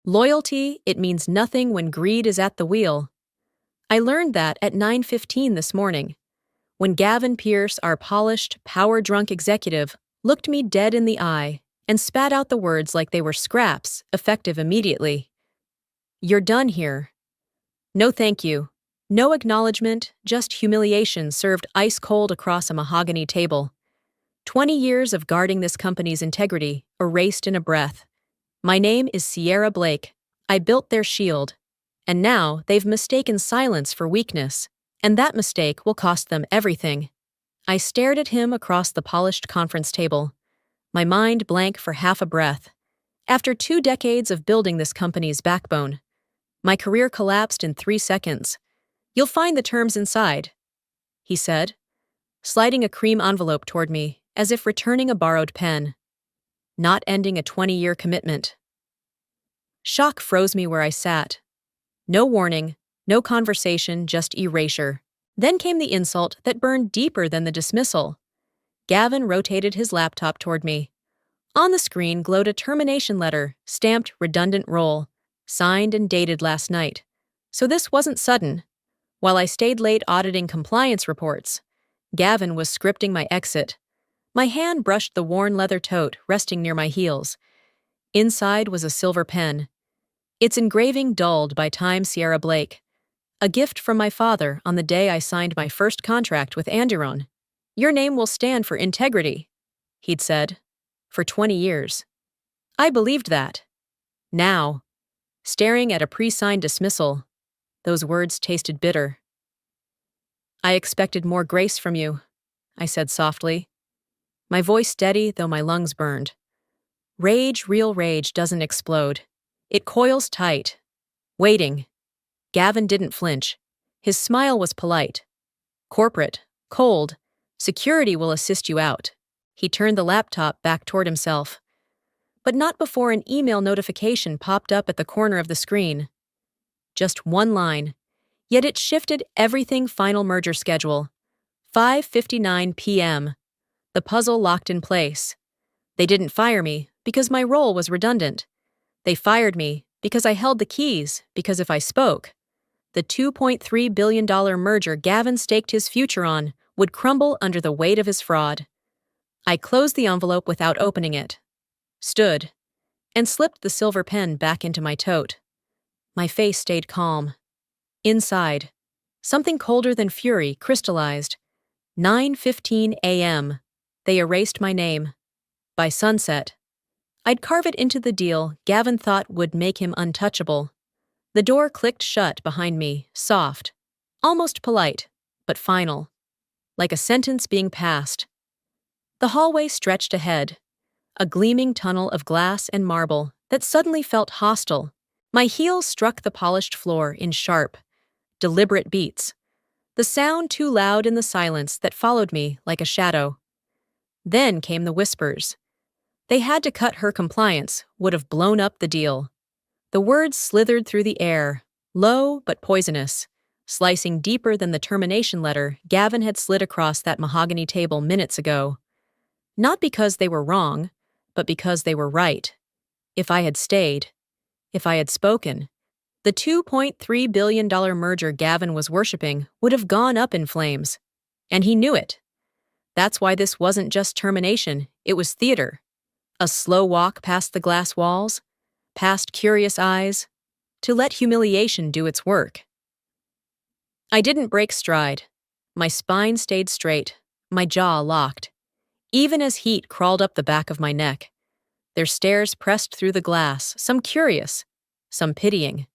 Loyalty, it means nothing when greed is at the wheel. I learned that at 9:15 this morning, when Gavin Pierce, our polished, power-drunk executive, looked me dead in the eye and spat out the words like they were scraps, effective immediately. "You're done here." No thank you. No acknowledgement, just humiliation served ice-cold across a mahogany table. 20 years of guarding this company's integrity, erased in a breath. My name is Sierra Blake. I built their shield. And now they've mistaken silence for weakness, and that mistake will cost them everything. I stared at him across the polished conference table, my mind blank for half a breath. After 2 decades of building this company's backbone, my career collapsed in 3 seconds. "You'll find the terms inside," he said, sliding a cream envelope toward me as if returning a borrowed pen. Not ending a 20-year commitment. Shock froze me where I sat. No warning, no conversation, just erasure. Then came the insult that burned deeper than the dismissal. Gavin rotated his laptop toward me. On the screen glowed a termination letter, stamped redundant role, signed and dated last night. So this wasn't sudden. While I stayed late auditing compliance reports, Gavin was scripting my exit. My hand brushed the worn leather tote resting near my heels. Inside was a silver pen. Its engraving dulled by time Sierra Blake. A gift from my father on the day I signed my first contract with Anderon. "Your name will stand for integrity," he'd said, for 20 years. I believed that. Now, staring at a pre-signed dismissal, those words tasted bitter. "I expected more grace from you," I said softly. My voice steady, though my lungs burned. Rage, real rage, doesn't explode. It coils tight. Waiting. Gavin didn't flinch. His smile was polite. Corporate, cold, security will assist you out. He turned the laptop back toward himself. But not before an email notification popped up at the corner of the screen. Just one line. Yet it shifted everything. Final merger schedule. 5:59 p.m. The puzzle locked in place. They didn't fire me because my role was redundant. They fired me because I held the keys, because if I spoke, the $2.3 billion merger Gavin staked his future on would crumble under the weight of his fraud. I closed the envelope without opening it, stood, and slipped the silver pen back into my tote. My face stayed calm. Inside, something colder than fury crystallized. 9:15 a.m. They erased my name. By sunset, I'd carve it into the deal Gavin thought would make him untouchable. The door clicked shut behind me, soft, almost polite, but final, like a sentence being passed. The hallway stretched ahead, a gleaming tunnel of glass and marble that suddenly felt hostile. My heels struck the polished floor in sharp, deliberate beats, the sound too loud in the silence that followed me like a shadow. Then came the whispers. They had to cut her. Compliance would have blown up the deal. The words slithered through the air, low but poisonous, slicing deeper than the termination letter Gavin had slid across that mahogany table minutes ago. Not because they were wrong, but because they were right. If I had stayed, if I had spoken, the $2.3 billion merger Gavin was worshipping would have gone up in flames. And he knew it. That's why this wasn't just termination, it was theater. A slow walk past the glass walls, past curious eyes, to let humiliation do its work. I didn't break stride. My spine stayed straight, my jaw locked. Even as heat crawled up the back of my neck, their stares pressed through the glass, some curious, some pitying,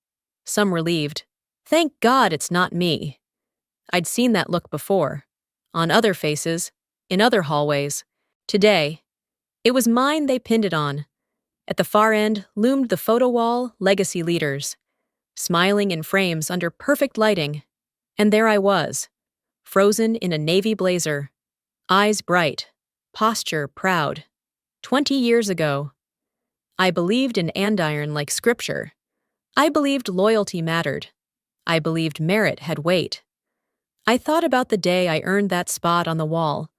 some relieved. Thank God it's not me. I'd seen that look before, on other faces, in other hallways. Today, it was mine. They pinned it on. At the far end loomed the photo wall legacy leaders, smiling in frames under perfect lighting. And there I was, frozen in a navy blazer, eyes bright, posture proud. 20 years ago, I believed in andiron like scripture. I believed loyalty mattered. I believed merit had weight. I thought about the day I earned that spot on the wall,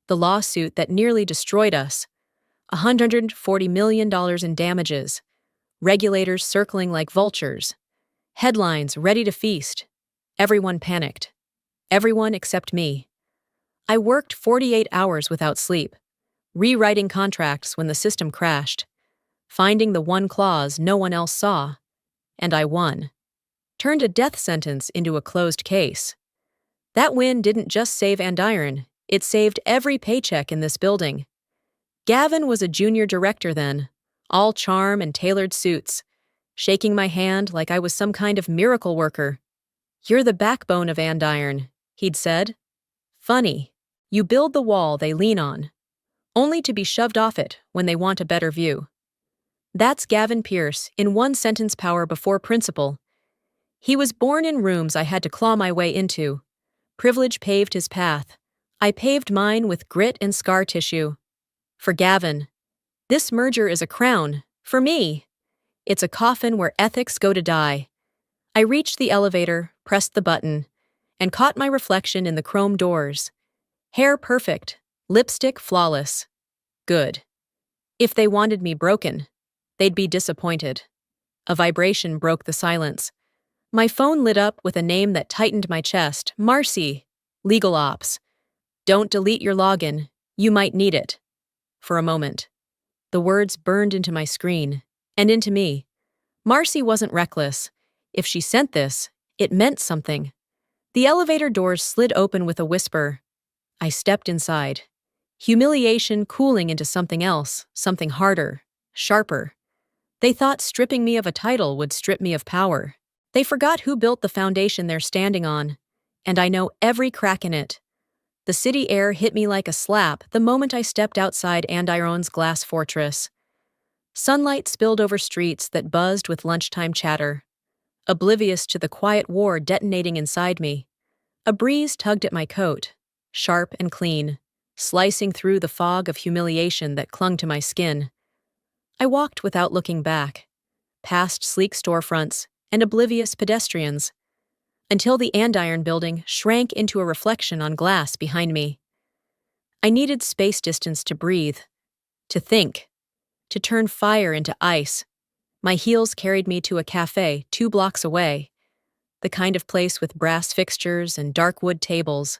the lawsuit that nearly destroyed us, $140 million in damages, Regulators circling like vultures. Headlines ready to feast. Everyone panicked. Everyone except me. I worked 48 hours without sleep, rewriting contracts when the system crashed, finding the one clause no one else saw, and I won. Turned a death sentence into a closed case. That win didn't just save Andiron, it saved every paycheck in this building. Gavin was a junior director then, all charm and tailored suits, shaking my hand like I was some kind of miracle worker. "You're the backbone of Andiron," he'd said. "Funny. You build the wall they lean on, only to be shoved off it when they want a better view." That's Gavin Pierce in one sentence power before principle. He was born in rooms I had to claw my way into. Privilege paved his path. I paved mine with grit and scar tissue. For Gavin, this merger is a crown. For me, it's a coffin where ethics go to die. I reached the elevator, pressed the button, and caught my reflection in the chrome doors. Hair perfect, lipstick flawless. Good. If they wanted me broken, they'd be disappointed. A vibration broke the silence. My phone lit up with a name that tightened my chest. Marcy. Legal ops. "Don't delete your login. You might need it." For a moment, the words burned into my screen, and into me. Marcy wasn't reckless. If she sent this, it meant something. The elevator doors slid open with a whisper. I stepped inside. Humiliation cooling into something else, something harder, sharper. They thought stripping me of a title would strip me of power. They forgot who built the foundation they're standing on, and I know every crack in it. The city air hit me like a slap the moment I stepped outside Andiron's glass fortress. Sunlight spilled over streets that buzzed with lunchtime chatter, oblivious to the quiet war detonating inside me. A breeze tugged at my coat, sharp and clean, slicing through the fog of humiliation that clung to my skin. I walked without looking back, past sleek storefronts and oblivious pedestrians, until the Andiron building shrank into a reflection on glass behind me. I needed space distance to breathe, to think, to turn fire into ice. My heels carried me to a cafe 2 blocks away, the kind of place with brass fixtures and dark wood tables,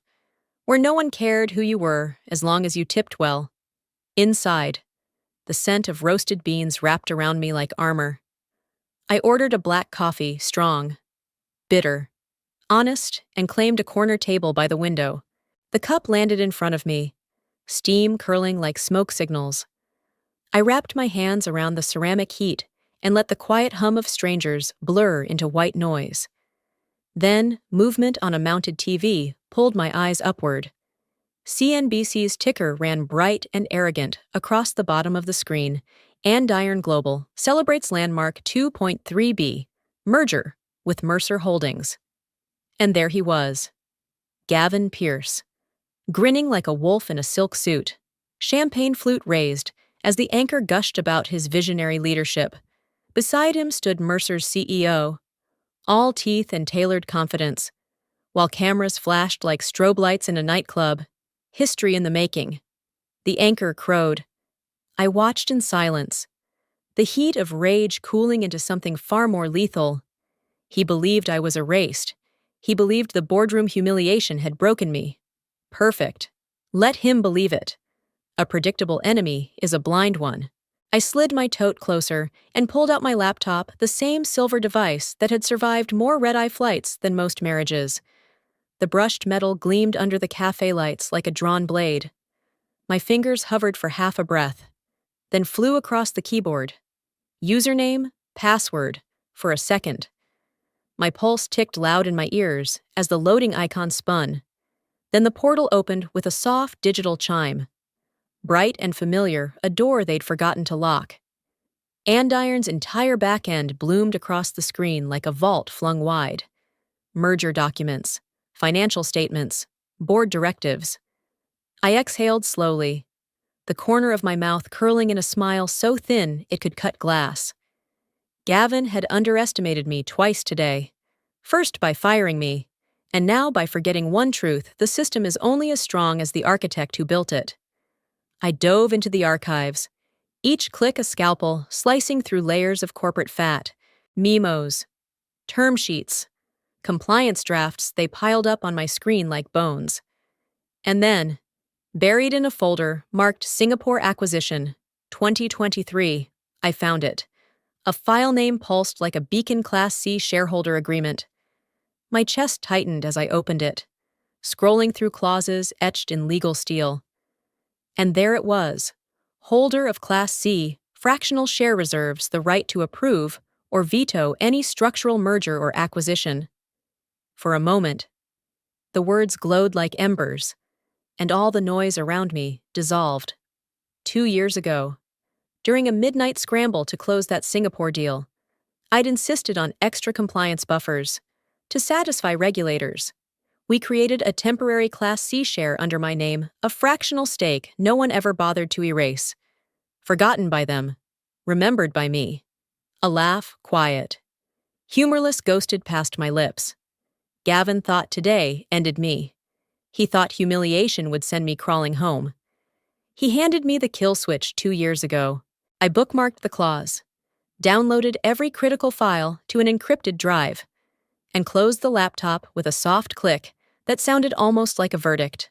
where no one cared who you were as long as you tipped well. Inside, the scent of roasted beans wrapped around me like armor. I ordered a black coffee, strong, bitter, honest, and claimed a corner table by the window. The cup landed in front of me, steam curling like smoke signals. I wrapped my hands around the ceramic heat and let the quiet hum of strangers blur into white noise. Then, movement on a mounted TV pulled my eyes upward. CNBC's ticker ran bright and arrogant across the bottom of the screen. Andiron Global celebrates landmark 2.3B merger with Mercer Holdings. And there he was, Gavin Pierce, grinning like a wolf in a silk suit, champagne flute raised as the anchor gushed about his visionary leadership. Beside him stood Mercer's CEO, all teeth and tailored confidence, while cameras flashed like strobe lights in a nightclub. History in the making. The anchor crowed. I watched in silence, the heat of rage cooling into something far more lethal. He believed I was erased. He believed the boardroom humiliation had broken me. Perfect. Let him believe it. A predictable enemy is a blind one. I slid my tote closer and pulled out my laptop, the same silver device that had survived more red-eye flights than most marriages. The brushed metal gleamed under the cafe lights like a drawn blade. My fingers hovered for half a breath, then flew across the keyboard. Username, password, for a second. My pulse ticked loud in my ears as the loading icon spun. Then the portal opened with a soft digital chime. Bright and familiar, a door they'd forgotten to lock. Andiron's entire back end bloomed across the screen like a vault flung wide. Merger documents, financial statements, board directives. I exhaled slowly, the corner of my mouth curling in a smile so thin it could cut glass. Gavin had underestimated me twice today, first by firing me, and now by forgetting one truth: the system is only as strong as the architect who built it. I dove into the archives, Each click a scalpel, slicing through layers of corporate fat. Memos, term sheets, compliance drafts, they piled up on my screen like bones. And then, buried in a folder marked Singapore Acquisition, 2023, I found it. A file name pulsed like a Beacon Class C shareholder agreement. My chest tightened as I opened it, scrolling through clauses etched in legal steel. And there it was. Holder of Class C, fractional share reserves the right to approve or veto any structural merger or acquisition. For a moment, the words glowed like embers, and all the noise around me dissolved. 2 years ago, during a midnight scramble to close that Singapore deal, I'd insisted on extra compliance buffers. To satisfy regulators, we created a temporary Class C share under my name, a fractional stake no one ever bothered to erase. Forgotten by them, remembered by me. A laugh, quiet. Humorless ghosted past my lips. Gavin thought today ended me. He thought humiliation would send me crawling home. He handed me the kill switch 2 years ago. I bookmarked the clause, downloaded every critical file to an encrypted drive, and closed the laptop with a soft click that sounded almost like a verdict.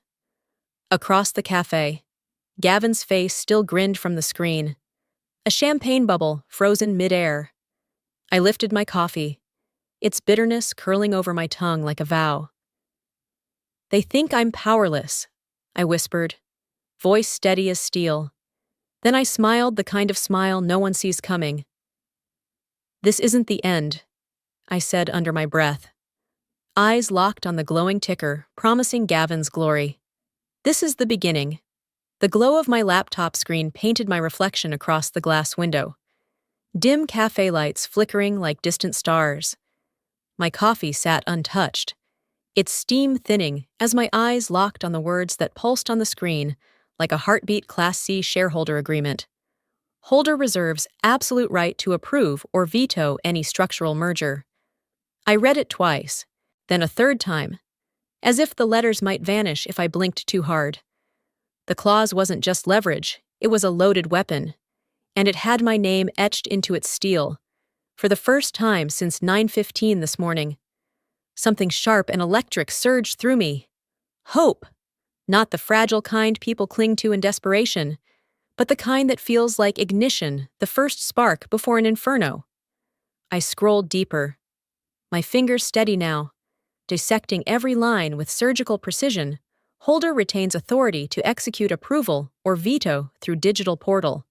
Across the cafe, Gavin's face still grinned from the screen. A champagne bubble frozen mid-air. I lifted my coffee, its bitterness curling over my tongue like a vow. They think I'm powerless, I whispered, voice steady as steel. Then I smiled the kind of smile no one sees coming. This isn't the end, I said under my breath. Eyes locked on the glowing ticker, promising Gavin's glory. This is the beginning. The glow of my laptop screen painted my reflection across the glass window. Dim cafe lights flickering like distant stars. My coffee sat untouched, its steam thinning as my eyes locked on the words that pulsed on the screen like a heartbeat Class C shareholder agreement. Holder reserves absolute right to approve or veto any structural merger. I read it twice, then a third time, as if the letters might vanish if I blinked too hard. The clause wasn't just leverage, it was a loaded weapon, and it had my name etched into its steel, for the first time since 9:15 this morning. Something sharp and electric surged through me. Hope, not the fragile kind people cling to in desperation, but the kind that feels like ignition, the first spark before an inferno. I scrolled deeper, my fingers steady now, dissecting every line with surgical precision. Holder retains authority to execute approval or veto through digital portal,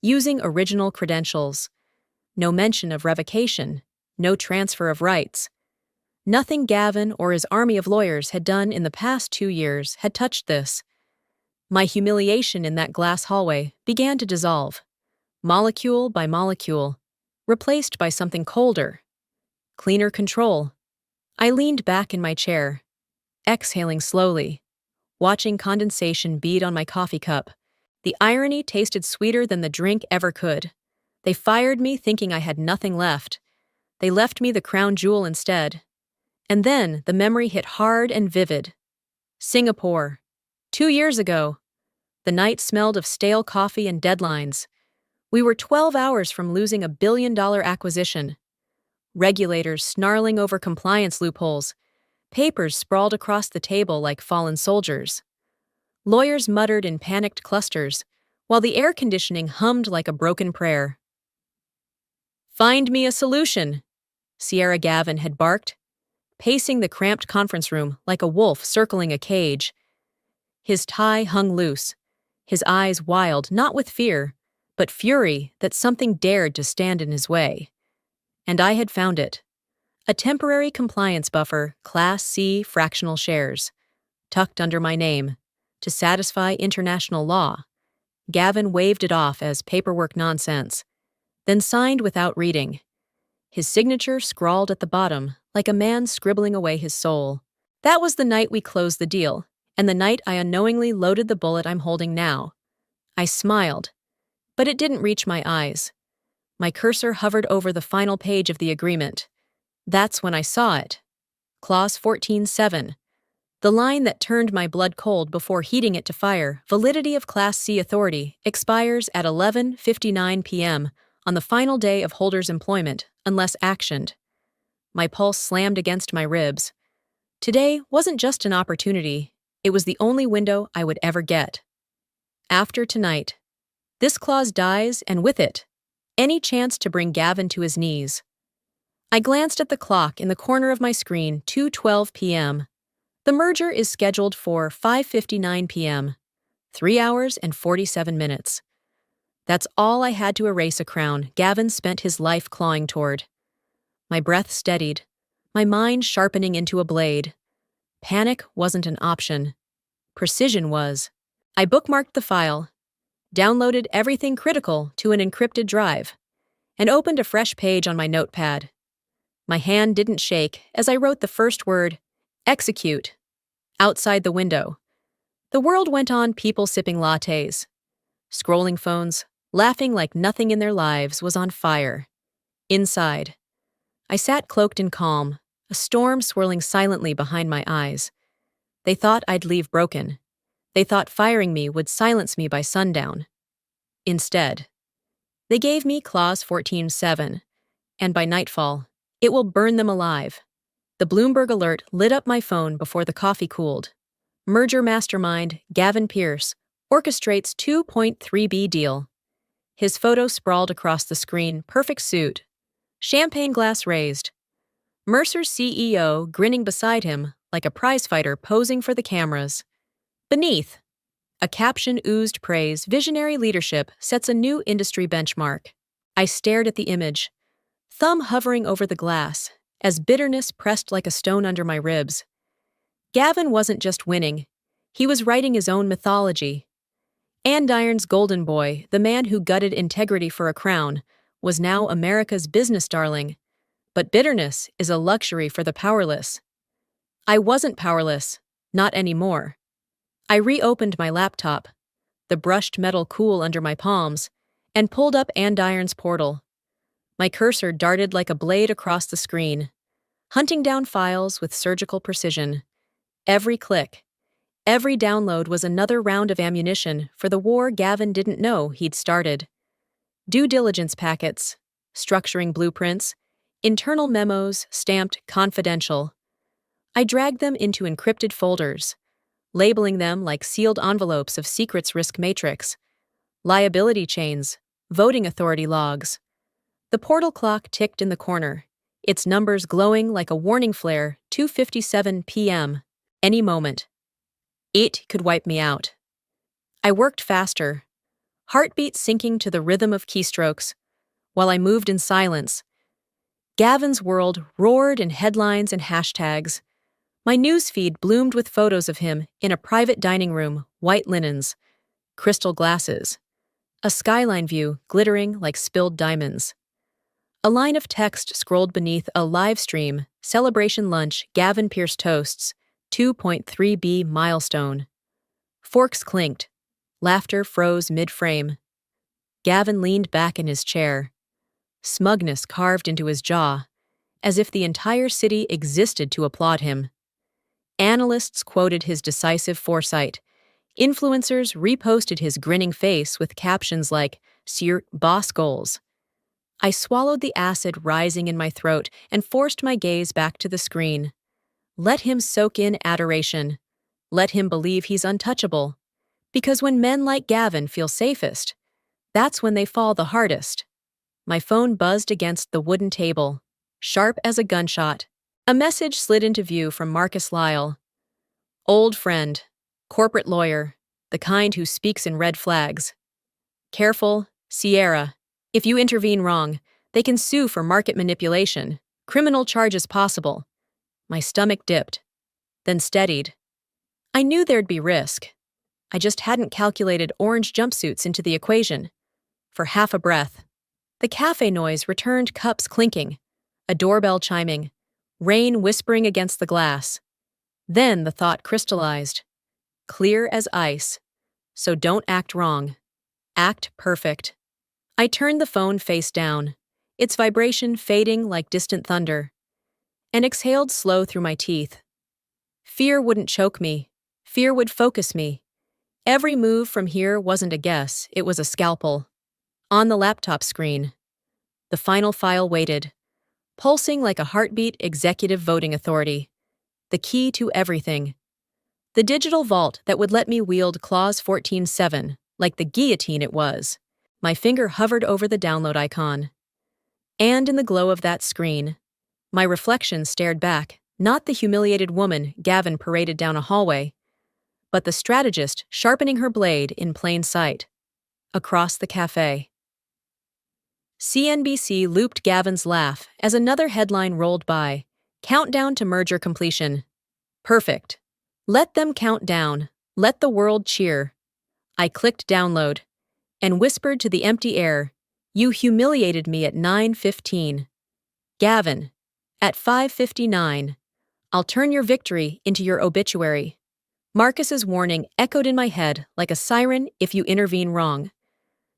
using original credentials. No mention of revocation, no transfer of rights. Nothing Gavin or his army of lawyers had done in the past 2 years had touched this. My humiliation in that glass hallway began to dissolve, molecule by molecule, replaced by something colder, cleaner control. I leaned back in my chair, exhaling slowly, watching condensation bead on my coffee cup. The irony tasted sweeter than the drink ever could. They fired me thinking I had nothing left. They left me the crown jewel instead. And then the memory hit hard and vivid. Singapore. 2 years ago. The night smelled of stale coffee and deadlines. We were 12 hours from losing a billion-dollar acquisition. Regulators snarling over compliance loopholes. Papers sprawled across the table like fallen soldiers. Lawyers muttered in panicked clusters, while the air conditioning hummed like a broken prayer. "Find me a solution," Sierra Gavin had barked, pacing the cramped conference room like a wolf circling a cage. His tie hung loose, his eyes wild not with fear, but fury that something dared to stand in his way. And I had found it. A temporary compliance buffer, Class C fractional shares, tucked under my name, to satisfy international law. Gavin waved it off as paperwork nonsense, then signed without reading. His signature scrawled at the bottom, like a man scribbling away his soul. That was the night we closed the deal, and the night I unknowingly loaded the bullet I'm holding now. I smiled, but it didn't reach my eyes. My cursor hovered over the final page of the agreement. That's when I saw it. Clause 14.7. The The line that turned my blood cold before heating it to fire, validity of Class C authority, expires at 11:59 p.m. on the final day of holder's employment, unless actioned. My pulse slammed against my ribs. Today wasn't just an opportunity, it was the only window I would ever get. After tonight, this clause dies, and with it, any chance to bring Gavin to his knees. I glanced at the clock in the corner of my screen, 2:12 p.m. The merger is scheduled for 5:59 p.m., 3 hours and 47 minutes. That's all I had to erase a crown Gavin spent his life clawing toward. My breath steadied, my mind sharpening into a blade. Panic wasn't an option. Precision was. I bookmarked the file, downloaded everything critical to an encrypted drive, and opened a fresh page on my notepad. My hand didn't shake as I wrote the first word, execute, outside the window. The world went on, people sipping lattes, scrolling phones, laughing like nothing in their lives was on fire. Inside, I sat cloaked in calm, a storm swirling silently behind my eyes. They thought I'd leave broken. They thought firing me would silence me by sundown. Instead, they gave me Clause 14.7, and by nightfall, it will burn them alive. The Bloomberg alert lit up my phone before the coffee cooled. Merger mastermind Gavin Pierce orchestrates 2.3B deal. His photo sprawled across the screen, perfect suit, champagne glass raised. Mercer's CEO grinning beside him like a prizefighter posing for the cameras. Beneath, a caption oozed praise, visionary leadership sets a new industry benchmark. I stared at the image, thumb hovering over the glass, as bitterness pressed like a stone under my ribs. Gavin wasn't just winning, he was writing his own mythology. Andiron's golden boy, the man who gutted integrity for a crown, was now America's business darling. But bitterness is a luxury for the powerless. I wasn't powerless, not anymore. I reopened my laptop, the brushed metal cool under my palms, and pulled up Andiron's portal. My cursor darted like a blade across the screen, hunting down files with surgical precision. Every click, every download was another round of ammunition for the war Gavin didn't know he'd started. Due diligence packets, structuring blueprints, internal memos stamped confidential. I dragged them into encrypted folders, labeling them like sealed envelopes of secrets risk matrix, liability chains, voting authority logs. The portal clock ticked in the corner, its numbers glowing like a warning flare, 2:57 p.m. Any moment. It could wipe me out. I worked faster, heartbeat syncing to the rhythm of keystrokes, while I moved in silence. Gavin's world roared in headlines and hashtags. My newsfeed bloomed with photos of him in a private dining room, white linens, crystal glasses, a skyline view glittering like spilled diamonds. A line of text scrolled beneath a live stream, celebration lunch, Gavin Pierce toasts, 2.3B milestone. Forks clinked. Laughter froze mid-frame. Gavin leaned back in his chair, smugness carved into his jaw, as if the entire city existed to applaud him. Analysts quoted his decisive foresight. Influencers reposted his grinning face with captions like, "Sir Boss Goals." I swallowed the acid rising in my throat and forced my gaze back to the screen. Let him soak in adoration. Let him believe he's untouchable. Because when men like Gavin feel safest, that's when they fall the hardest. My phone buzzed against the wooden table, sharp as a gunshot. A message slid into view from Marcus Lyle. Old friend, corporate lawyer, the kind who speaks in red flags. Careful, Sierra. If you intervene wrong, they can sue for market manipulation, criminal charges possible. My stomach dipped, then steadied. I knew there'd be risk. I just hadn't calculated orange jumpsuits into the equation. For half a breath, the cafe noise returned, cups clinking, a doorbell chiming, rain whispering against the glass. Then the thought crystallized, clear as ice. So don't act wrong. Act perfect. I turned the phone face down, its vibration fading like distant thunder, and exhaled slow through my teeth. Fear wouldn't choke me. Fear would focus me. Every move from here wasn't a guess, it was a scalpel. On the laptop screen, the final file waited, pulsing like a heartbeat executive voting authority. The key to everything. The digital vault that would let me wield Clause 14.7, like the guillotine it was. My finger hovered over the download icon. And in the glow of that screen, my reflection stared back, not the humiliated woman Gavin paraded down a hallway, but the strategist sharpening her blade in plain sight. Across the cafe. CNBC looped Gavin's laugh as another headline rolled by. Countdown to merger completion. Perfect. Let them count down. Let the world cheer. I clicked download and whispered to the empty air, "You humiliated me at 9:15. Gavin, at 5:59. I'll turn your victory into your obituary." Marcus's warning echoed in my head like a siren if you intervene wrong.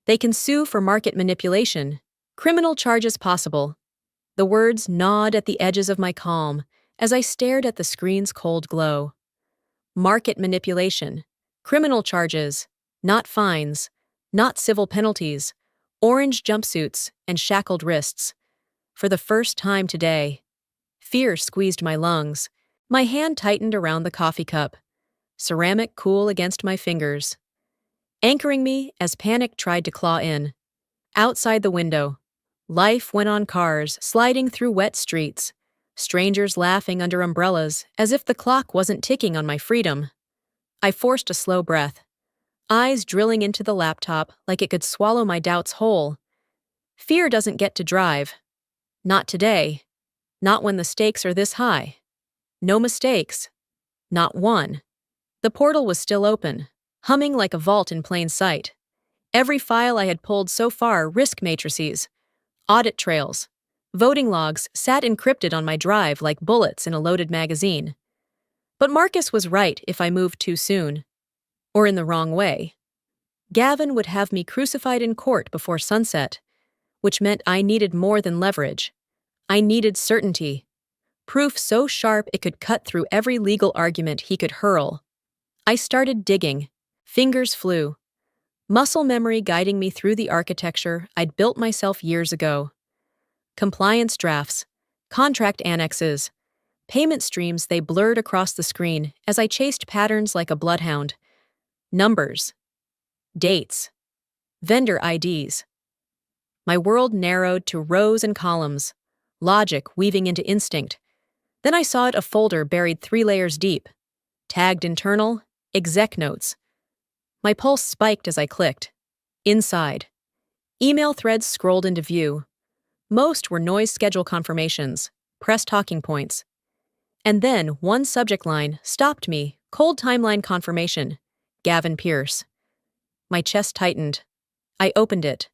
They can sue for market manipulation. Criminal charges possible. The words gnawed at the edges of my calm as I stared at the screen's cold glow. Market manipulation. Criminal charges. Not fines. Not civil penalties. Orange jumpsuits and shackled wrists. For the first time today, fear squeezed my lungs. My hand tightened around the coffee cup, ceramic cool against my fingers, anchoring me as panic tried to claw in. Outside the window, life went on, cars sliding through wet streets, strangers laughing under umbrellas as if the clock wasn't ticking on my freedom. I forced a slow breath, eyes drilling into the laptop like it could swallow my doubts whole. Fear doesn't get to drive. Not today. Not when the stakes are this high. No mistakes. Not one. The portal was still open, humming like a vault in plain sight. Every file I had pulled so far, risk matrices, audit trails, voting logs sat encrypted on my drive like bullets in a loaded magazine. But Marcus was right if I moved too soon. Or in the wrong way. Gavin would have me crucified in court before sunset, which meant I needed more than leverage. I needed certainty. Proof so sharp it could cut through every legal argument he could hurl. I started digging. Fingers flew. Muscle memory guiding me through the architecture I'd built myself years ago. Compliance drafts, contract annexes, payment streams, they blurred across the screen as I chased patterns like a bloodhound. Numbers. Dates. Vendor IDs. My world narrowed to rows and columns, logic weaving into instinct. Then I saw it, a folder buried 3 layers deep. Tagged internal, exec notes. My pulse spiked as I clicked. Inside. Email threads scrolled into view. Most were noise schedule confirmations, press talking points. And then one subject line stopped me, cold timeline confirmation. Gavin Pierce. My chest tightened. I opened it.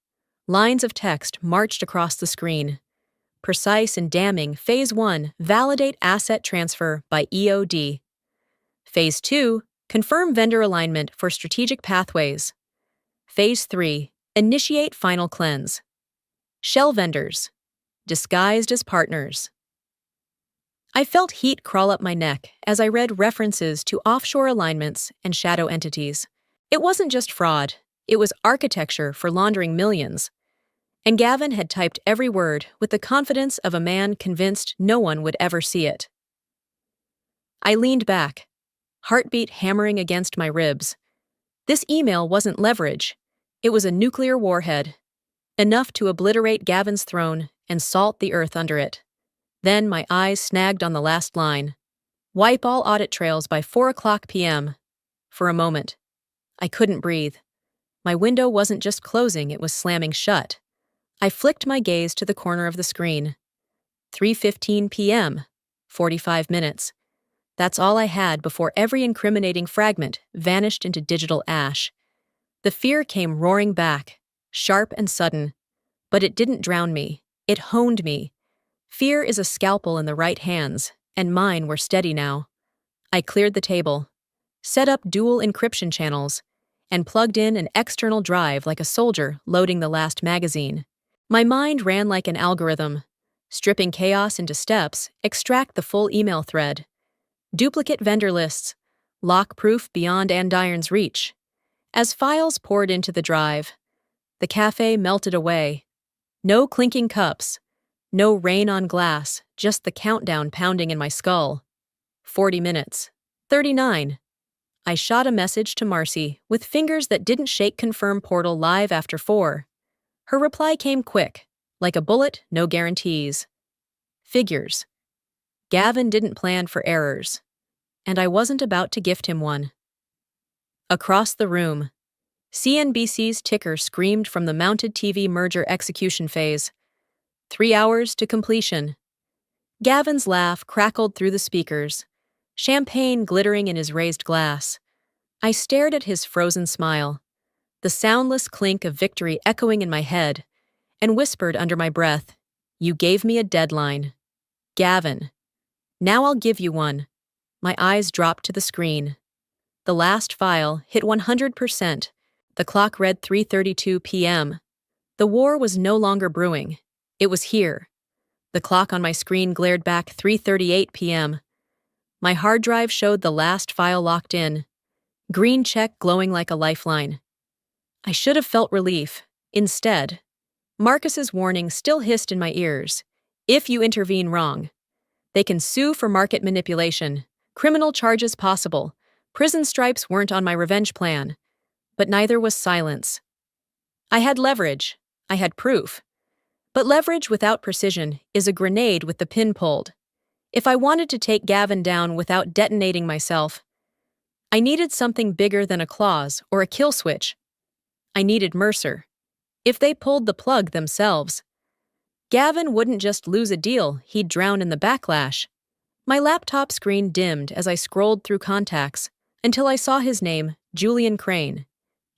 Lines of text marched across the screen. Precise and damning. Phase 1, validate asset transfer by EOD. Phase 2, confirm vendor alignment for strategic pathways. Phase 3, initiate final cleanse. Shell vendors, disguised as partners. I felt heat crawl up my neck as I read references to offshore alignments and shadow entities. It wasn't just fraud, it was architecture for laundering millions. And Gavin had typed every word with the confidence of a man convinced no one would ever see it. I leaned back, heartbeat hammering against my ribs. This email wasn't leverage. It was a nuclear warhead, enough to obliterate Gavin's throne and salt the earth under it. Then my eyes snagged on the last line. Wipe all audit trails by 4:00 p.m. For a moment, I couldn't breathe. My window wasn't just closing, it was slamming shut. I flicked my gaze to the corner of the screen. 3:15 p.m. 45 minutes. That's all I had before every incriminating fragment vanished into digital ash. The fear came roaring back, sharp and sudden. But it didn't drown me. It honed me. Fear is a scalpel in the right hands, and mine were steady now. I cleared the table, set up dual encryption channels, and plugged in an external drive like a soldier loading the last magazine. My mind ran like an algorithm, stripping chaos into steps, extract the full email thread. Duplicate vendor lists, lock-proof beyond andiron's reach. As files poured into the drive, the cafe melted away. No clinking cups, no rain on glass, just the countdown pounding in my skull. 40 minutes. 39. I shot a message to Marcy with fingers that didn't shake confirm portal live after 4. Her reply came quick, like a bullet, no guarantees. Figures. Gavin didn't plan for errors, and I wasn't about to gift him one. Across the room, CNBC's ticker screamed from the mounted TV merger execution phase. 3 hours to completion. Gavin's laugh crackled through the speakers, champagne glittering in his raised glass. I stared at his frozen smile, the soundless clink of victory echoing in my head, and whispered under my breath, "You gave me a deadline. Gavin. Now I'll give you one." My eyes dropped to the screen. The last file hit 100%. The clock read 3:32 p.m. The war was no longer brewing. It was here. The clock on my screen glared back 3:38 p.m. My hard drive showed the last file locked in, green check glowing like a lifeline. I should have felt relief. Instead, Marcus's warning still hissed in my ears. If you intervene wrong, they can sue for market manipulation, criminal charges possible. Prison stripes weren't on my revenge plan, but neither was silence. I had leverage. I had proof. But leverage without precision is a grenade with the pin pulled. If I wanted to take Gavin down without detonating myself, I needed something bigger than a clause or a kill switch. I needed Mercer. If they pulled the plug themselves, Gavin wouldn't just lose a deal, he'd drown in the backlash. My laptop screen dimmed as I scrolled through contacts until I saw his name, Julian Crane,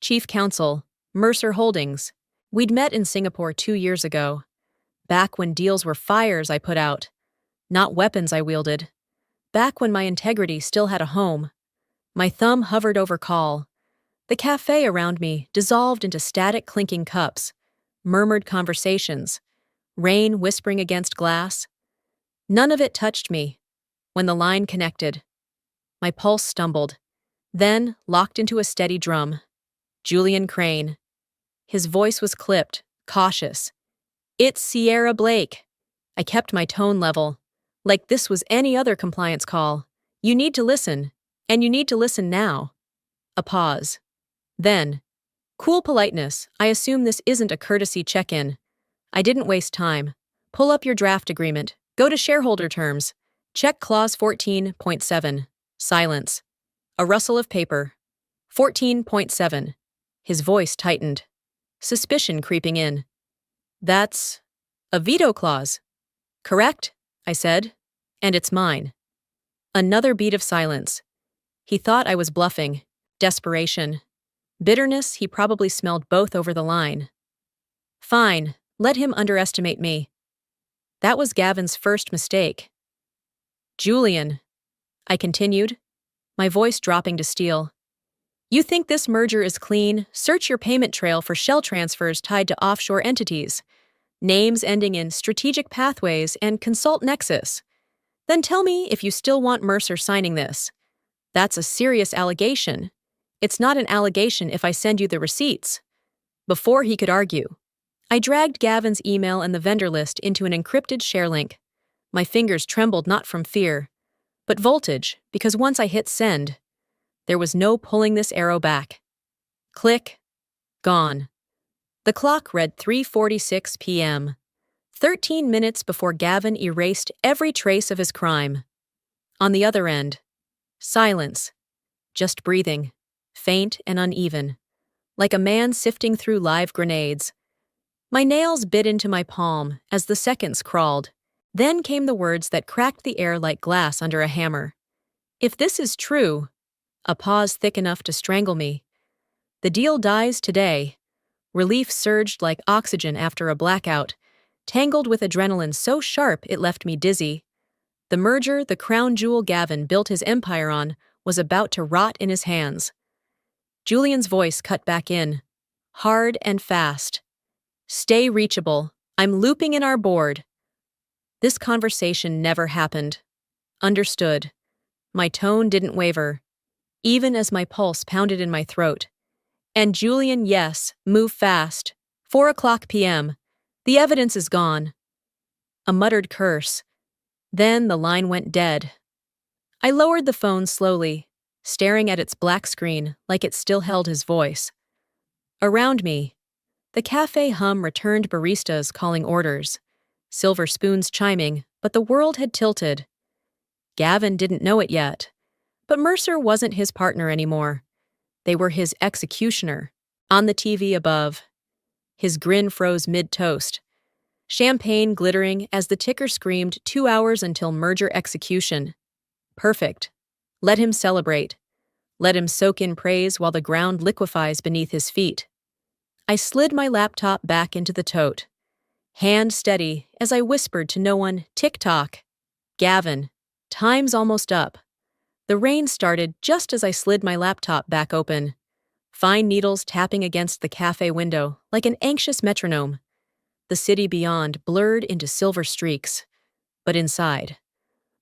Chief Counsel, Mercer Holdings. We'd met in Singapore 2 years ago, back when deals were fires I put out, not weapons I wielded, back when my integrity still had a home. My thumb hovered over call. The cafe around me dissolved into static clinking cups, murmured conversations, rain whispering against glass. None of it touched me. When the line connected, my pulse stumbled, then locked into a steady drum. Julian Crane. His voice was clipped, cautious. "It's Sierra Blake." I kept my tone level, like this was any other compliance call. "You need to listen, and you need to listen now." A pause. Then, cool politeness, "I assume this isn't a courtesy check-in." I didn't waste time. "Pull up your draft agreement. Go to shareholder terms. Check clause 14.7. Silence. A rustle of paper. 14.7. His voice tightened. Suspicion creeping in. "That's a veto clause." "Correct," I said. "And it's mine." Another beat of silence. He thought I was bluffing. Desperation. Bitterness, he probably smelled both over the line. "Fine, let him underestimate me." That was Gavin's first mistake. "Julian," I continued, my voice dropping to steel. "You think this merger is clean? Search your payment trail for shell transfers tied to offshore entities, names ending in strategic pathways, and consult Nexus. Then tell me if you still want Mercer signing this. That's a serious allegation. It's not an allegation if I send you the receipts." Before he could argue, I dragged Gavin's email and the vendor list into an encrypted share link. My fingers trembled not from fear, but voltage, because once I hit send, there was no pulling this arrow back. Click. Gone. The clock read 3:46 p.m., 13 minutes before Gavin erased every trace of his crime. On the other end, silence, just breathing, faint and uneven, like a man sifting through live grenades. My nails bit into my palm as the seconds crawled. Then came the words that cracked the air like glass under a hammer. "If this is true," a pause thick enough to strangle me, "the deal dies today." Relief surged like oxygen after a blackout, tangled with adrenaline so sharp it left me dizzy. The merger the crown jewel Gavin built his empire on was about to rot in his hands. Julian's voice cut back in, hard and fast. "Stay reachable. I'm looping in our board." This conversation never happened. Understood. My tone didn't waver, even as my pulse pounded in my throat. And Julian, yes, move fast. 4 o'clock p.m. The evidence is gone. A muttered curse. Then the line went dead. I lowered the phone slowly, staring at its black screen like it still held his voice. Around me, the cafe hum returned, baristas calling orders, silver spoons chiming, but the world had tilted. Gavin didn't know it yet, but Mercer wasn't his partner anymore. They were his executioner. On the TV above, his grin froze mid-toast, champagne glittering as the ticker screamed 2 hours until merger execution. Perfect. Let him celebrate. Let him soak in praise while the ground liquefies beneath his feet. I slid my laptop back into the tote, hand steady as I whispered to no one, "Tick-tock. Gavin, time's almost up." The rain started just as I slid my laptop back open, fine needles tapping against the cafe window like an anxious metronome. The city beyond blurred into silver streaks. But inside,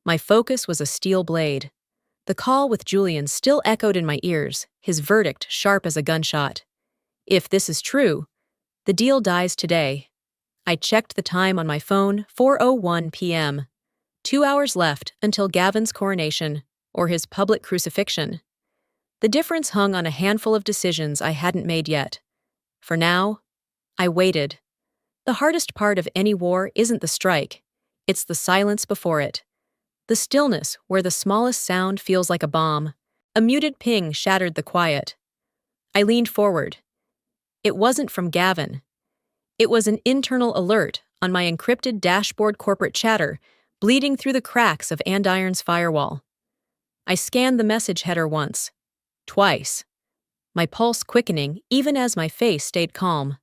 my focus was a steel blade. The call with Julian still echoed in my ears, his verdict sharp as a gunshot. If this is true, the deal dies today. I checked the time on my phone, 4:01 p.m. 2 hours left until Gavin's coronation, or his public crucifixion. The difference hung on a handful of decisions I hadn't made yet. For now, I waited. The hardest part of any war isn't the strike, it's the silence before it. The stillness where the smallest sound feels like a bomb. A muted ping shattered the quiet. I leaned forward. It wasn't from Gavin. It was an internal alert on my encrypted dashboard, corporate chatter bleeding through the cracks of Andiron's firewall. I scanned the message header once, twice, my pulse quickening even as my face stayed calm.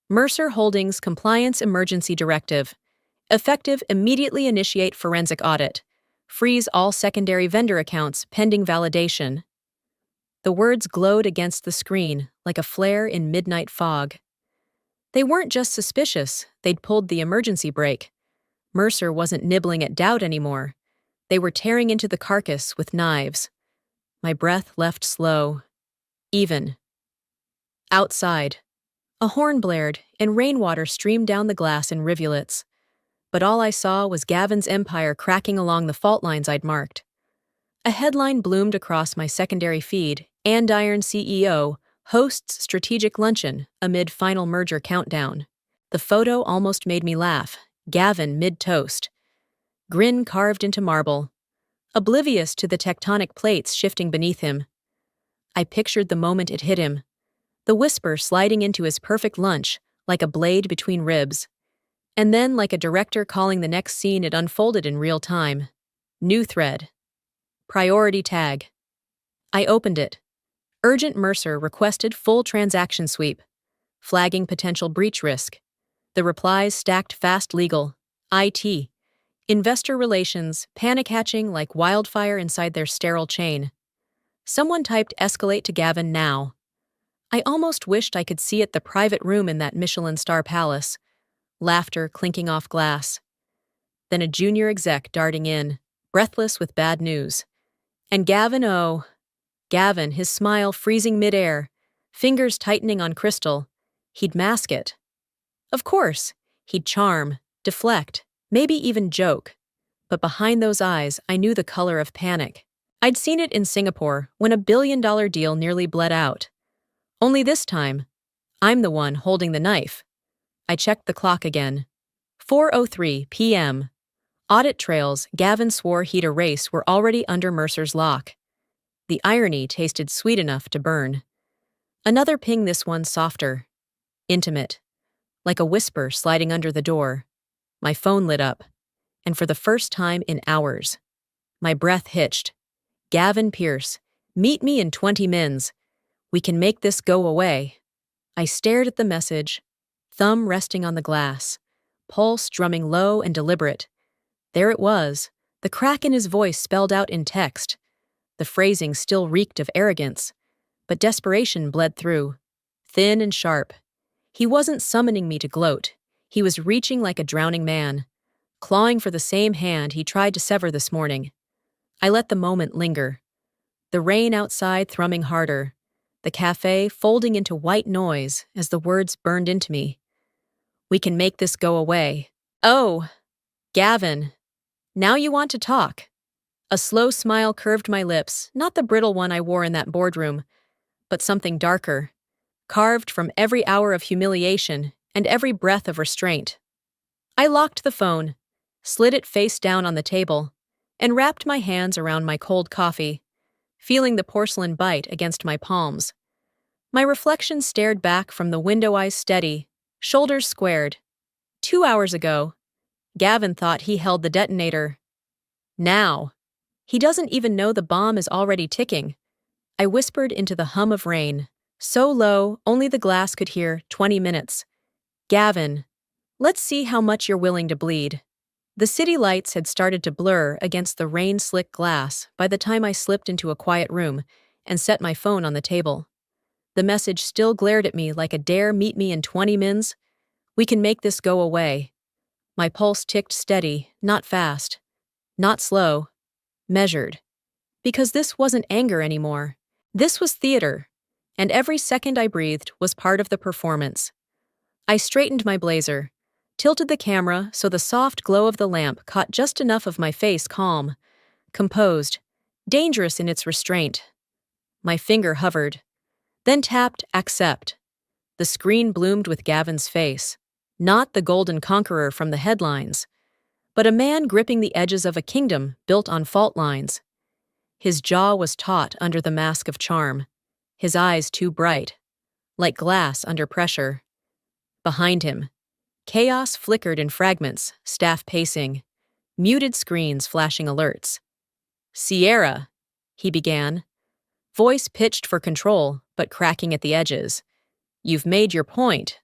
Mercer Holdings Compliance Emergency Directive. Effective, immediately initiate forensic audit. Freeze all secondary vendor accounts pending validation. The words glowed against the screen like a flare in midnight fog. They weren't just suspicious, they'd pulled the emergency brake. Mercer wasn't nibbling at doubt anymore. They were tearing into the carcass with knives. My breath left slow, even. Outside, a horn blared and rainwater streamed down the glass in rivulets. But all I saw was Gavin's empire cracking along the fault lines I'd marked. A headline bloomed across my secondary feed, Andiron CEO hosts strategic luncheon amid final merger countdown. The photo almost made me laugh, Gavin mid-toast, grin carved into marble, oblivious to the tectonic plates shifting beneath him. I pictured the moment it hit him, the whisper sliding into his perfect lunch like a blade between ribs. And then, like a director calling the next scene, it unfolded in real time. New thread. Priority tag. I opened it. Urgent Mercer requested full transaction sweep, flagging potential breach risk. The replies stacked fast: legal, IT, investor relations, panic hatching like wildfire inside their sterile chain. Someone typed escalate to Gavin now. I almost wished I could see it, the private room in that Michelin star palace. Laughter clinking off glass. Then a junior exec darting in, breathless with bad news. And Gavin, oh, Gavin, his smile freezing midair, fingers tightening on crystal. He'd mask it. Of course, he'd charm, deflect, maybe even joke. But behind those eyes, I knew the color of panic. I'd seen it in Singapore when a billion-dollar deal nearly bled out. Only this time, I'm the one holding the knife. I checked the clock again. 4:03 p.m. Audit trails Gavin swore he'd erase were already under Mercer's lock. The irony tasted sweet enough to burn. Another ping, this one softer, intimate, like a whisper sliding under the door. My phone lit up, and for the first time in hours, my breath hitched. Gavin Pierce, meet me in 20 mins. We can make this go away. I stared at the message, thumb resting on the glass, pulse drumming low and deliberate. There it was, the crack in his voice spelled out in text. The phrasing still reeked of arrogance, but desperation bled through, thin and sharp. He wasn't summoning me to gloat. He was reaching like a drowning man, clawing for the same hand he tried to sever this morning. I let the moment linger. The rain outside thrumming harder, the cafe folding into white noise as the words burned into me. We can make this go away. Oh, Gavin, now you want to talk. A slow smile curved my lips, not the brittle one I wore in that boardroom, but something darker, carved from every hour of humiliation and every breath of restraint. I locked the phone, slid it face down on the table, and wrapped my hands around my cold coffee, feeling the porcelain bite against my palms. My reflection stared back from the window, eyes steady, shoulders squared. 2 hours ago, Gavin thought he held the detonator. Now, he doesn't even know the bomb is already ticking. I whispered into the hum of rain, so low only the glass could hear. 20 minutes. Gavin, let's see how much you're willing to bleed. The city lights had started to blur against the rain-slick glass by the time I slipped into a quiet room and set my phone on the table. The message still glared at me like a dare. Meet me in 20 mins. We can make this go away. My pulse ticked steady, not fast, not slow, measured. Because this wasn't anger anymore. This was theater, and every second I breathed was part of the performance. I straightened my blazer, tilted the camera so the soft glow of the lamp caught just enough of my face. Calm, composed, dangerous in its restraint. My finger hovered, then tapped accept. The screen bloomed with Gavin's face, not the golden conqueror from the headlines, but a man gripping the edges of a kingdom built on fault lines. His jaw was taut under the mask of charm, his eyes too bright, like glass under pressure. Behind him, chaos flickered in fragments, staff pacing, muted screens flashing alerts. Sierra, he began, voice pitched for control but cracking at the edges. You've made your point.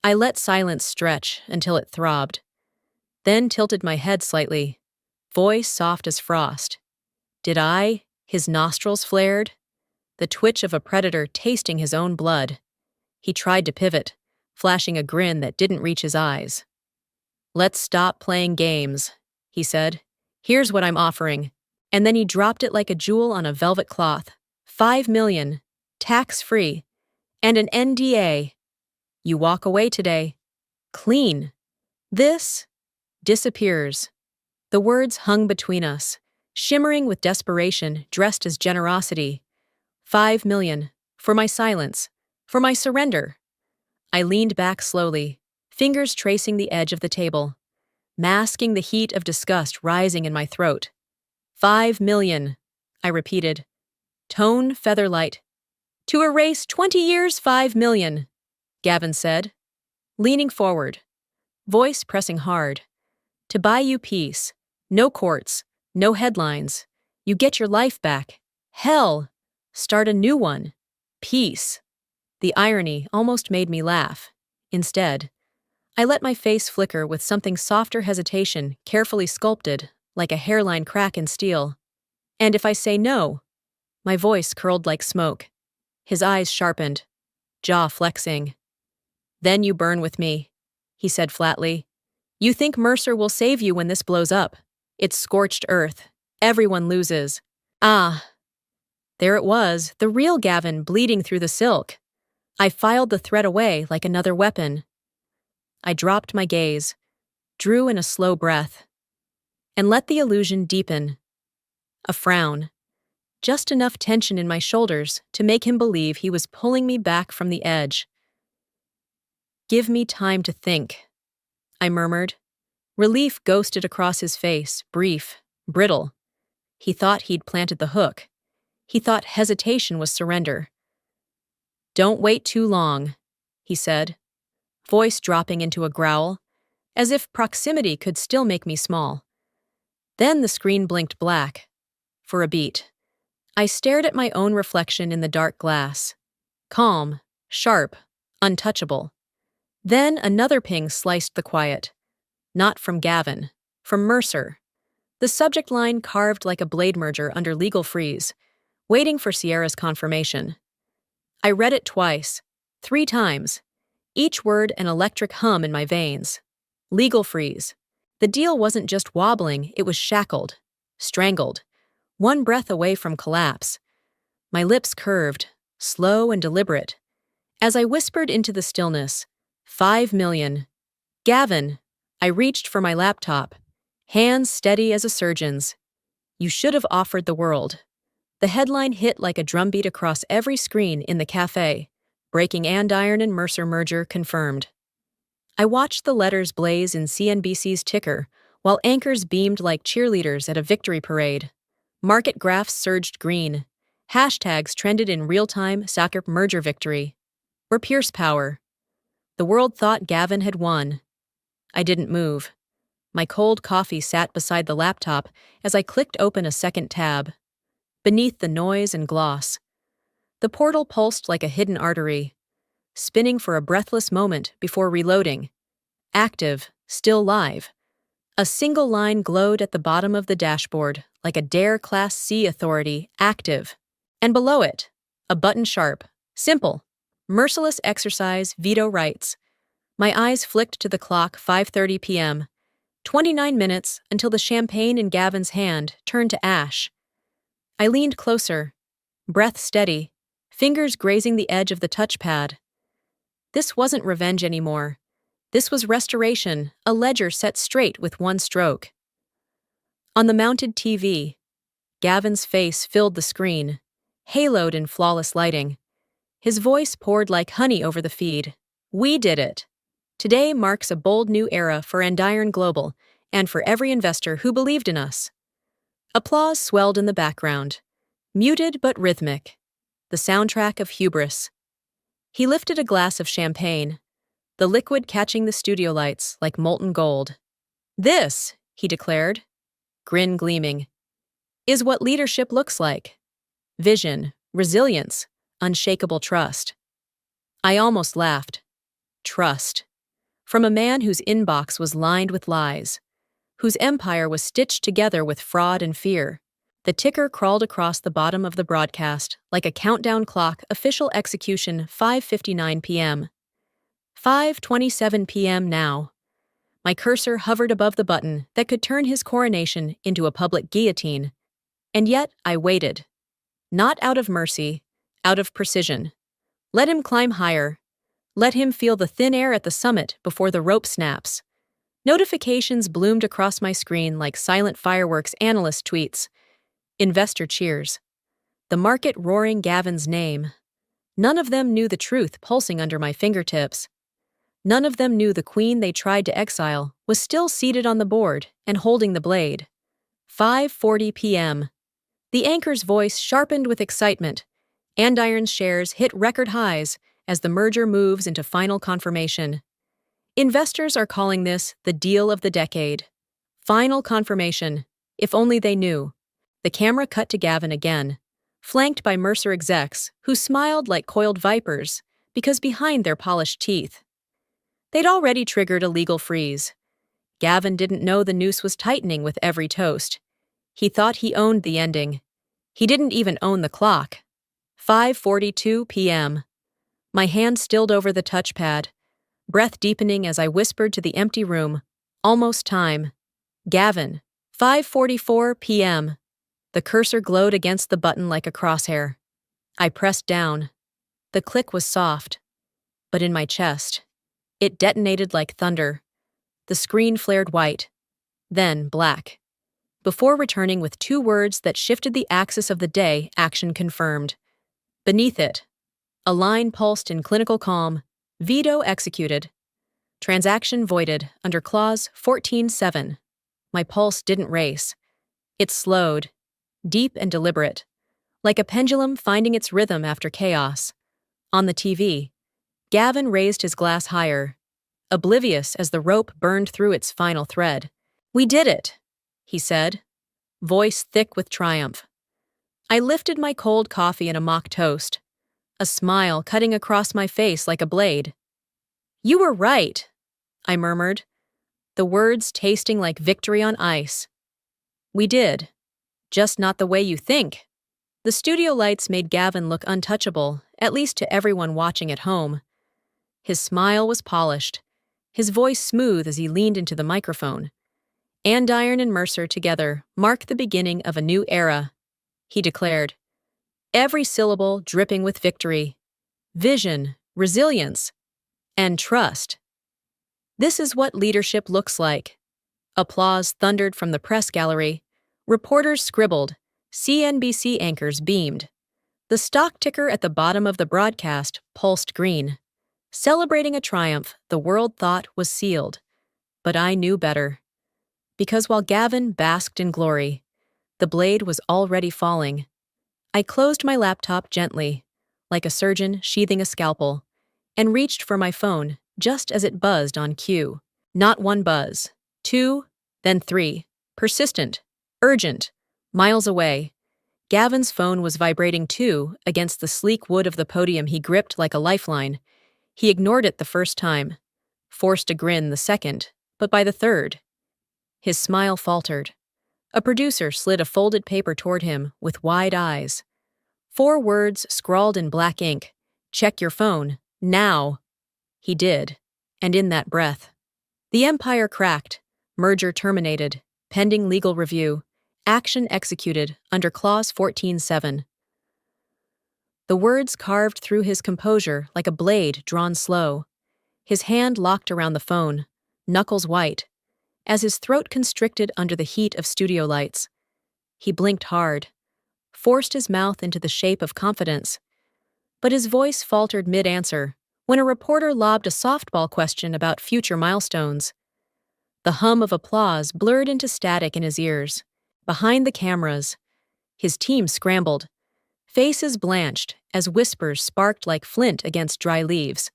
I let silence stretch until it throbbed, then tilted my head slightly, voice soft as frost. Did I? His nostrils flared, the twitch of a predator tasting his own blood. He tried to pivot, flashing a grin that didn't reach his eyes. Let's stop playing games, he said. Here's what I'm offering. And then he dropped it like a jewel on a velvet cloth. 5 million, tax-free, and an NDA. You walk away today, clean. This disappears. The words hung between us, shimmering with desperation dressed as generosity. 5 million, for my silence, for my surrender. I leaned back slowly, fingers tracing the edge of the table, masking the heat of disgust rising in my throat. 5 million, I repeated, tone featherlight. To erase 20 years, 5 million, Gavin said, leaning forward, voice pressing hard. To buy you peace, no courts, no headlines. You get your life back. Hell, start a new one. Peace. The irony almost made me laugh. Instead, I let my face flicker with something softer hesitation carefully sculpted, like a hairline crack in steel. And if I say no? My voice curled like smoke. His eyes sharpened, jaw flexing. Then you burn with me, he said flatly. You think Mercer will save you when this blows up. It's scorched earth. Everyone loses. Ah. There it was, the real Gavin bleeding through the silk. I filed the thread away like another weapon. I dropped my gaze, drew in a slow breath, and let the illusion deepen. A frown. Just enough tension in my shoulders to make him believe he was pulling me back from the edge. Give me time to think, I murmured. Relief ghosted across his face, brief, brittle. He thought he'd planted the hook. He thought hesitation was surrender. Don't wait too long, he said, voice dropping into a growl, as if proximity could still make me small. Then the screen blinked black. For a beat, I stared at my own reflection in the dark glass. Calm, sharp, untouchable. Then another ping sliced the quiet. Not from Gavin, from Mercer. The subject line carved like a blade merger under legal freeze, waiting for Sierra's confirmation. I read it twice, 3 times, each word an electric hum in my veins. Legal freeze. The deal wasn't just wobbling, it was shackled, strangled, one breath away from collapse. My lips curved, slow and deliberate. As I whispered into the stillness, 5 million. Gavin. I reached for my laptop, hands steady as a surgeon's. You should have offered the world. The headline hit like a drumbeat across every screen in the cafe. Breaking Andiron and Mercer merger confirmed. I watched the letters blaze in CNBC's ticker, while anchors beamed like cheerleaders at a victory parade. Market graphs surged green. Hashtags trended in real-time Sacker merger victory. Or Pierce power. The world thought Gavin had won. I didn't move. My cold coffee sat beside the laptop as I clicked open a second tab. Beneath the noise and gloss, the portal pulsed like a hidden artery, spinning for a breathless moment before reloading. Active, still live. A single line glowed at the bottom of the dashboard, like a Dare Class C authority, active. And below it, a button sharp, simple, merciless exercise, veto rights. My eyes flicked to the clock, 5:30 p.m. 29 minutes until the champagne in Gavin's hand turned to ash. I leaned closer, breath steady, fingers grazing the edge of the touchpad. This wasn't revenge anymore. This was restoration, a ledger set straight with one stroke. On the mounted TV, Gavin's face filled the screen, haloed in flawless lighting. His voice poured like honey over the feed. We did it. Today marks a bold new era for Andiron Global and for every investor who believed in us. Applause swelled in the background, muted but rhythmic, the soundtrack of hubris. He lifted a glass of champagne, the liquid catching the studio lights like molten gold. This, he declared, grin gleaming, is what leadership looks like. Vision, resilience, unshakable trust. I almost laughed. Trust. From a man whose inbox was lined with lies, whose empire was stitched together with fraud and fear. The ticker crawled across the bottom of the broadcast like a countdown clock, official execution 5:59 p.m. 5:27 p.m. now. My cursor hovered above the button that could turn his coronation into a public guillotine. And yet I waited. Not out of mercy, out of precision. Let him climb higher. Let him feel the thin air at the summit before the rope snaps. Notifications bloomed across my screen like silent fireworks, analyst tweets. Investor cheers. The market roaring Gavin's name. None of them knew the truth pulsing under my fingertips. None of them knew the queen they tried to exile was still seated on the board and holding the blade. 5:40 p.m. The anchor's voice sharpened with excitement. Andiron's shares hit record highs as the merger moves into final confirmation. Investors are calling this the deal of the decade. Final confirmation, if only they knew. The camera cut to Gavin again, flanked by Mercer execs who smiled like coiled vipers because behind their polished teeth, they'd already triggered a legal freeze. Gavin didn't know the noose was tightening with every toast. He thought he owned the ending. He didn't even own the clock. 5:42 p.m. My hand stilled over the touchpad, breath deepening as I whispered to the empty room, almost time. Gavin. 5:44 p.m. The cursor glowed against the button like a crosshair. I pressed down. The click was soft, but in my chest, it detonated like thunder. The screen flared white, then black, before returning with two words that shifted the axis of the day. Action confirmed. Beneath it, a line pulsed in clinical calm. Veto executed. Transaction voided under clause 14.7. My pulse didn't race. It slowed, deep and deliberate, like a pendulum finding its rhythm after chaos. On the TV, Gavin raised his glass higher, oblivious as the rope burned through its final thread. We did it, he said, voice thick with triumph. I lifted my cold coffee and a mock toast, a smile cutting across my face like a blade. You were right, I murmured, the words tasting like victory on ice. We did. Just not the way you think. The studio lights made Gavin look untouchable, at least to everyone watching at home. His smile was polished, his voice smooth as he leaned into the microphone. Andiron and Mercer together mark the beginning of a new era. he declared, every syllable dripping with victory, vision, resilience, and trust. This is what leadership looks like. Applause thundered from the press gallery. Reporters scribbled. CNBC anchors beamed. The stock ticker at the bottom of the broadcast pulsed green, celebrating a triumph the world thought was sealed. But I knew better. Because while Gavin basked in glory, the blade was already falling. I closed my laptop gently, like a surgeon sheathing a scalpel, and reached for my phone just as it buzzed on cue. Not one buzz, two, then three, persistent, urgent, miles away. Gavin's phone was vibrating too against the sleek wood of the podium he gripped like a lifeline. He ignored it the first time, forced a grin the second, but by the third, his smile faltered. A producer slid a folded paper toward him with wide eyes. 4 words scrawled in black ink. Check your phone, now. He did, and in that breath. The empire cracked, merger terminated, pending legal review, action executed under Clause 14.7. The words carved through his composure like a blade drawn slow. His hand locked around the phone, knuckles white, as his throat constricted under the heat of studio lights. He blinked hard, forced his mouth into the shape of confidence. But his voice faltered mid-answer when a reporter lobbed a softball question about future milestones. The hum of applause blurred into static in his ears. Behind the cameras, his team scrambled. Faces blanched as whispers sparked like flint against dry leaves.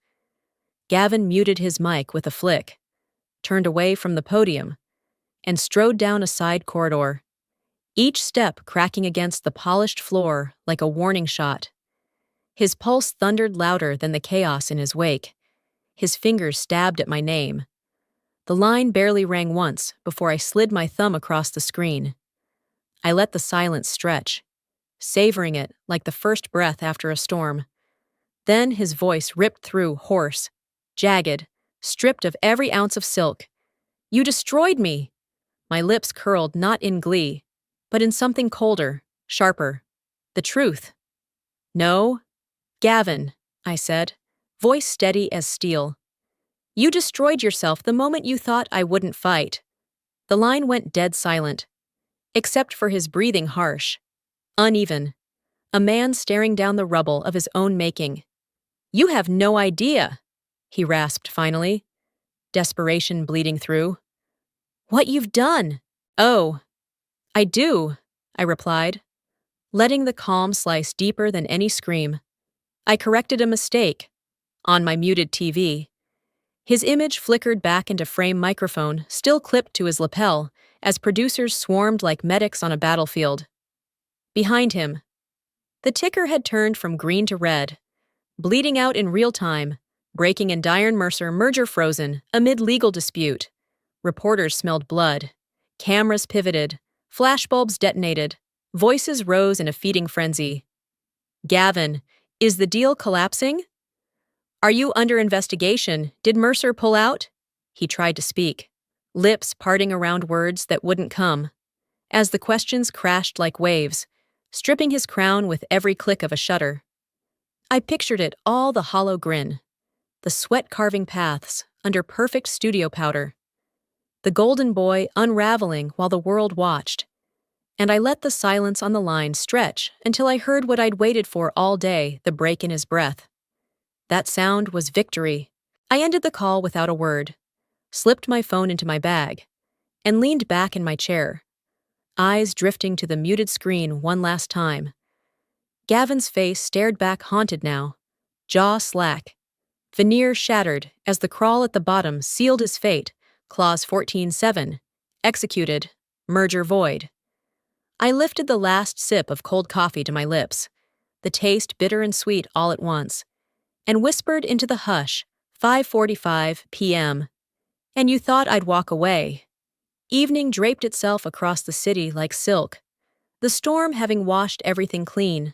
Gavin muted his mic with a flick, turned away from the podium, and strode down a side corridor, each step cracking against the polished floor like a warning shot. His pulse thundered louder than the chaos in his wake. His fingers stabbed at my name. The line barely rang once before I slid my thumb across the screen. I let the silence stretch, savoring it like the first breath after a storm. Then his voice ripped through, hoarse, jagged, stripped of every ounce of silk. You destroyed me! My lips curled not in glee, but in something colder, sharper. The truth. No, Gavin, I said, voice steady as steel. You destroyed yourself the moment you thought I wouldn't fight. The line went dead silent, except for his breathing harsh, uneven, a man staring down the rubble of his own making. You have no idea, he rasped finally, desperation bleeding through. What you've done. Oh, I do, I replied, letting the calm slice deeper than any scream. I corrected a mistake on my muted TV. His image flickered back into frame microphone, still clipped to his lapel, as producers swarmed like medics on a battlefield. Behind him, the ticker had turned from green to red, bleeding out in real time, Breaking and Diane Mercer merger frozen amid legal dispute. Reporters smelled blood. Cameras pivoted. Flashbulbs detonated. Voices rose in a feeding frenzy. Gavin, is the deal collapsing? Are you under investigation? Did Mercer pull out? He tried to speak, lips parting around words that wouldn't come, as the questions crashed like waves, stripping his crown with every click of a shutter. I pictured it all, the hollow grin, the sweat-carving paths under perfect studio powder, the golden boy unraveling while the world watched, and I let the silence on the line stretch until I heard what I'd waited for all day, the break in his breath. That sound was victory. I ended the call without a word, slipped my phone into my bag, and leaned back in my chair, eyes drifting to the muted screen one last time. Gavin's face stared back, haunted now, jaw slack, veneer shattered as the crawl at the bottom sealed his fate. Clause 14.7, executed, merger void. I lifted the last sip of cold coffee to my lips, the taste bitter and sweet all at once, and whispered into the hush, 5:45 p.m. And you thought I'd walk away. Evening draped itself across the city like silk, the storm having washed everything clean.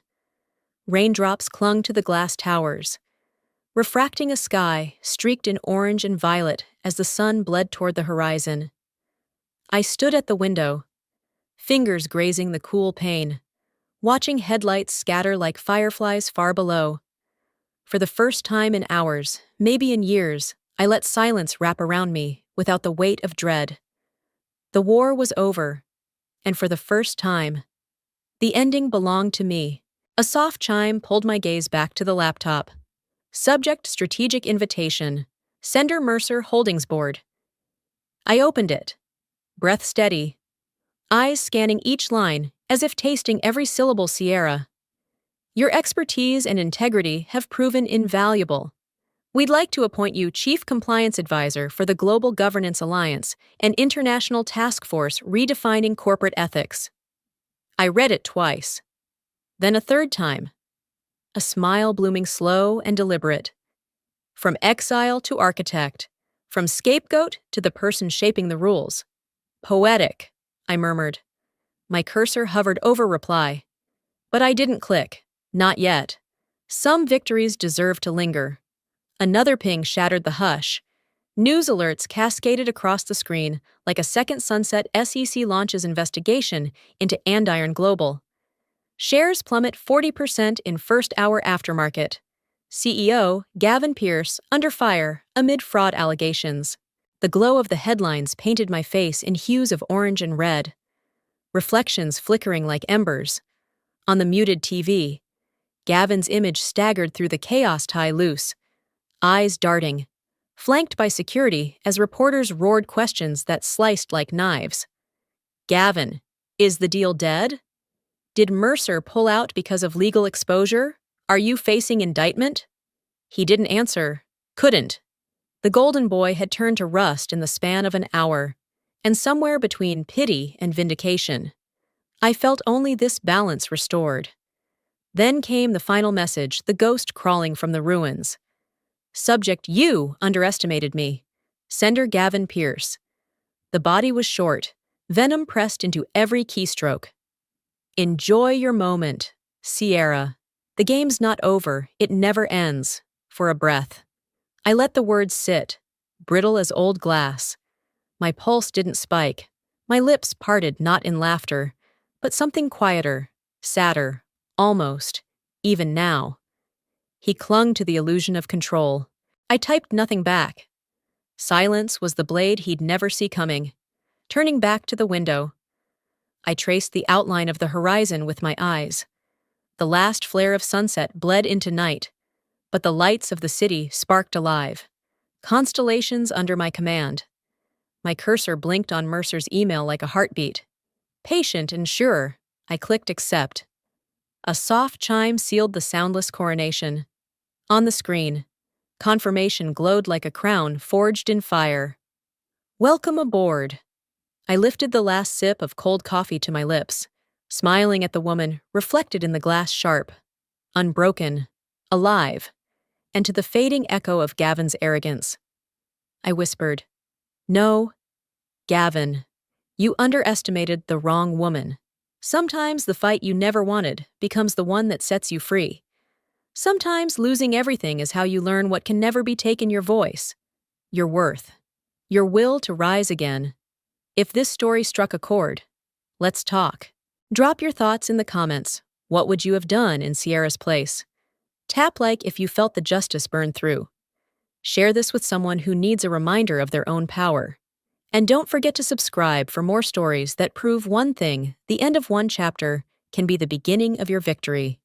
Raindrops clung to the glass towers, refracting a sky streaked in orange and violet as the sun bled toward the horizon. I stood at the window, fingers grazing the cool pane, watching headlights scatter like fireflies far below. For the first time in hours, maybe in years, I let silence wrap around me without the weight of dread. The war was over, and for the first time, the ending belonged to me. A soft chime pulled my gaze back to the laptop. Subject: Strategic Invitation. Sender: Mercer Holdings Board. I opened it, breath steady, eyes scanning each line as if tasting every syllable. Sierra, your expertise and integrity have proven invaluable. We'd like to appoint you Chief Compliance Advisor for the Global Governance Alliance, an international task force redefining corporate ethics. I read it twice, then a third time, a smile blooming slow and deliberate. From exile to architect, from scapegoat to the person shaping the rules. Poetic, I murmured. My cursor hovered over reply. But I didn't click. Not yet. Some victories deserve to linger. Another ping shattered the hush. News alerts cascaded across the screen like a second sunset. SEC launches investigation into Andiron Global. Shares plummet 40% in first hour aftermarket. CEO Gavin Pierce under fire amid fraud allegations. The glow of the headlines painted my face in hues of orange and red, reflections flickering like embers. On the muted TV, Gavin's image staggered through the chaos. Tie loose, eyes darting, flanked by security as reporters roared questions that sliced like knives. Gavin, is the deal dead? Did Mercer pull out because of legal exposure? Are you facing indictment? He didn't answer, couldn't. The golden boy had turned to rust in the span of an hour, and somewhere between pity and vindication, I felt only this balance restored. Then came the final message, the ghost crawling from the ruins. Subject: You underestimated me. Sender: Gavin Pierce. The body was short, venom pressed into every keystroke. Enjoy your moment, Sierra. The game's not over, it never ends. For a breath, I let the words sit, brittle as old glass. My pulse didn't spike. My lips parted not in laughter, but something quieter, sadder, almost, even now. He clung to the illusion of control. I typed nothing back. Silence was the blade he'd never see coming. Turning back to the window, I traced the outline of the horizon with my eyes. The last flare of sunset bled into night, but the lights of the city sparked alive. Constellations under my command. My cursor blinked on Mercer's email like a heartbeat. Patient and sure, I clicked accept. A soft chime sealed the soundless coronation. On the screen, confirmation glowed like a crown forged in fire. Welcome aboard. I lifted the last sip of cold coffee to my lips, smiling at the woman reflected in the glass sharp, unbroken, alive, and to the fading echo of Gavin's arrogance. I whispered, No, Gavin, you underestimated the wrong woman. Sometimes the fight you never wanted becomes the one that sets you free. Sometimes losing everything is how you learn what can never be taken: your voice, your worth, your will to rise again. If this story struck a chord, let's talk. Drop your thoughts in the comments. What would you have done in Sierra's place? Tap like if you felt the justice burn through. Share this with someone who needs a reminder of their own power. And don't forget to subscribe for more stories that prove one thing: the end of one chapter can be the beginning of your victory.